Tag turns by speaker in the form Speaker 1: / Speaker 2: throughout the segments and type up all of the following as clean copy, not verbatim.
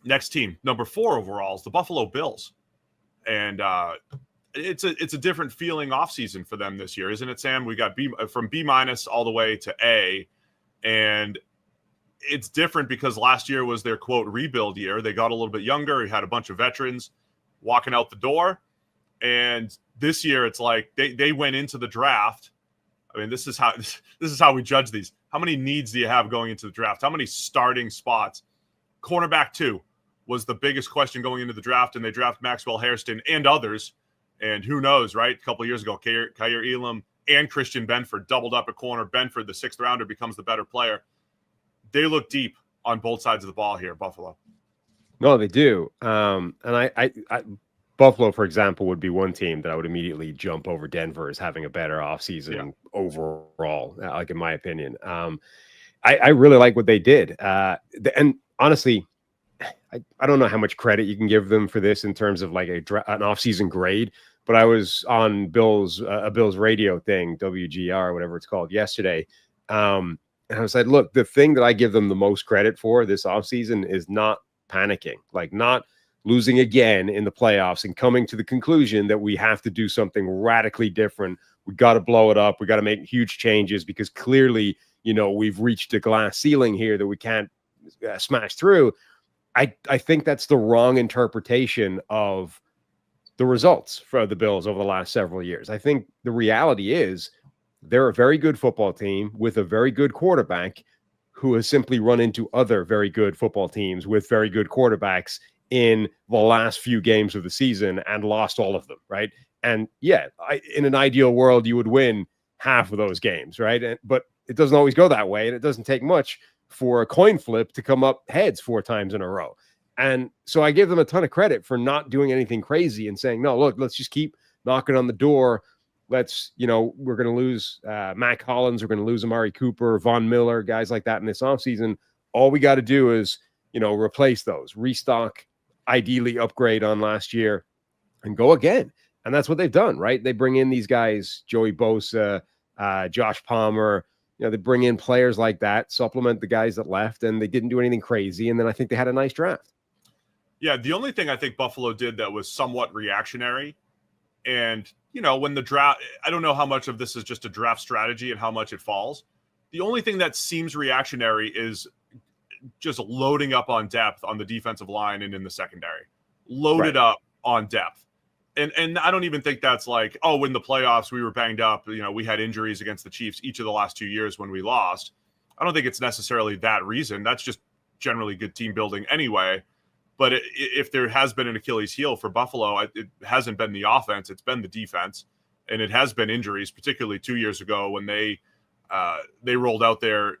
Speaker 1: Next team, number 4 overall, is the Buffalo Bills. And it's a different feeling offseason for them this year, isn't it, Sam? We got from B- all the way to A. And it's different because last year was their, quote, rebuild year. They got a little bit younger. He had a bunch of veterans walking out the door. And this year it's like they went into the draft. I mean, this is how we judge these. How many needs do you have going into the draft? How many starting spots? Cornerback 2 was the biggest question going into the draft, and they draft Maxwell Hairston and others. And who knows, right? A couple of years ago, Kyer Elam and Christian Benford doubled up at corner. Benford, the 6th rounder, becomes the better player. They look deep on both sides of the ball here, Buffalo.
Speaker 2: No, they do. And I Buffalo, for example, would be one team that I would immediately jump over Denver as having a better offseason overall, like in my opinion. I really like what they did. And honestly, I don't know how much credit you can give them for this in terms of like an offseason grade, but I was on a Bills radio thing, WGR, whatever it's called, yesterday. And I was like, look, the thing that I give them the most credit for this offseason is not panicking, like not losing again in the playoffs and coming to the conclusion that we have to do something radically different. We got to blow it up. We got to make huge changes because clearly, we've reached a glass ceiling here that we can't smash through. I think that's the wrong interpretation of the results for the Bills over the last several years. I think the reality is they're a very good football team with a very good quarterback who has simply run into other very good football teams with very good quarterbacks in the last few games of the season and lost all of them, right? And yeah, in an ideal world, you would win half of those games, right? But it doesn't always go that way, and it doesn't take much for a coin flip to come up heads 4 times in a row. And so I give them a ton of credit for not doing anything crazy and saying, no, look, let's just keep knocking on the door. Let's, we're going to lose Mac Hollins. We're going to lose Amari Cooper, Von Miller, guys like that in this offseason. All we got to do is, replace those, restock, ideally upgrade on last year and go again. And that's what they've done, right? They bring in these guys, Joey Bosa, Josh Palmer. They bring in players like that, supplement the guys that left, and they didn't do anything crazy. And then I think they had a nice draft.
Speaker 1: Yeah, the only thing I think Buffalo did that was somewhat reactionary, and, when the draft, I don't know how much of this is just a draft strategy and how much it falls. The only thing that seems reactionary is just loading up on depth on the defensive line and in the secondary. Loaded up on depth. And I don't even think that's like, oh, in the playoffs, we were banged up. We had injuries against the Chiefs each of the last 2 years when we lost. I don't think it's necessarily that reason. That's just generally good team building anyway. But if there has been an Achilles heel for Buffalo, it hasn't been the offense. It's been the defense. And it has been injuries, particularly 2 years ago when they rolled out there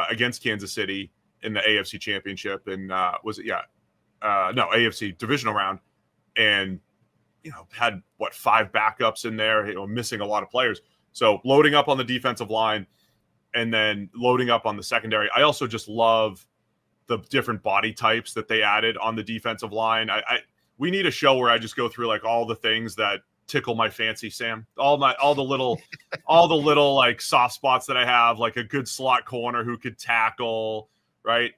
Speaker 1: against Kansas City in the AFC Championship. And AFC divisional round. And had 5 backups in there, missing a lot of players. So loading up on the defensive line and then loading up on the secondary. I also just love the different body types that they added on the defensive line. We need a show where I just go through like all the things that tickle my fancy, Sam. All the little like soft spots that I have, like a good slot corner who could tackle, right?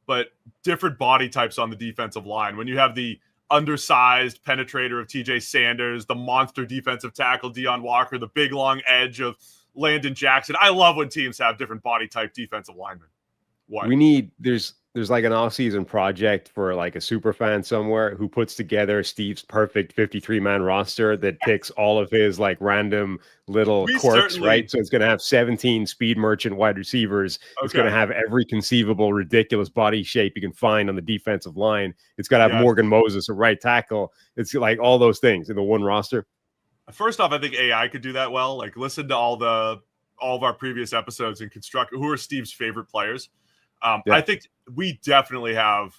Speaker 1: But different body types on the defensive line. When you have the undersized penetrator of TJ Sanders, the monster defensive tackle Deion Walker, the big long edge of Landon Jackson. I love when teams have different body type defensive linemen. What?
Speaker 2: There's like an off-season project for like a super fan somewhere who puts together Steve's perfect 53-man roster that picks all of his like random little quirks, right? So it's going to have 17 speed merchant wide receivers. Okay. It's going to have every conceivable ridiculous body shape you can find on the defensive line. It's got to have Morgan Moses at right tackle. It's like all those things in the one roster.
Speaker 1: First off, I think AI could do that well. Like listen to all of our previous episodes and construct who are Steve's favorite players. I think we definitely have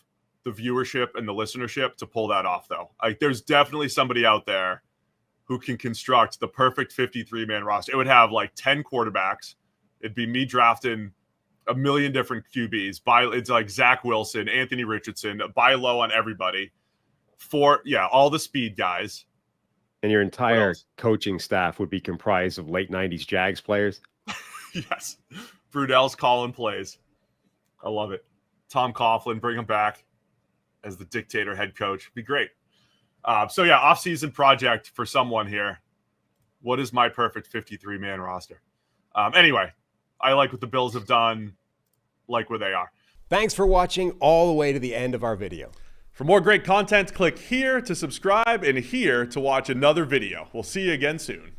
Speaker 1: the viewership and the listenership to pull that off, though. Like, there's definitely somebody out there who can construct the perfect 53-man roster. It would have like 10 quarterbacks. It'd be me drafting a million different QBs. It's like Zach Wilson, Anthony Richardson, buy low on everybody. All the speed guys.
Speaker 2: And your entire coaching staff would be comprised of late 90s Jags players.
Speaker 1: Yes. Brunell's calling plays. I love it. Tom Coughlin, bring him back. as the dictator head coach. Be great. So yeah, off-season project for someone here. What is my perfect 53-man roster? Anyway, I like what the Bills have done, like where they are.
Speaker 3: Thanks for watching all the way to the end of our video.
Speaker 4: For more great content, click here to subscribe and here to watch another video. We'll see you again soon.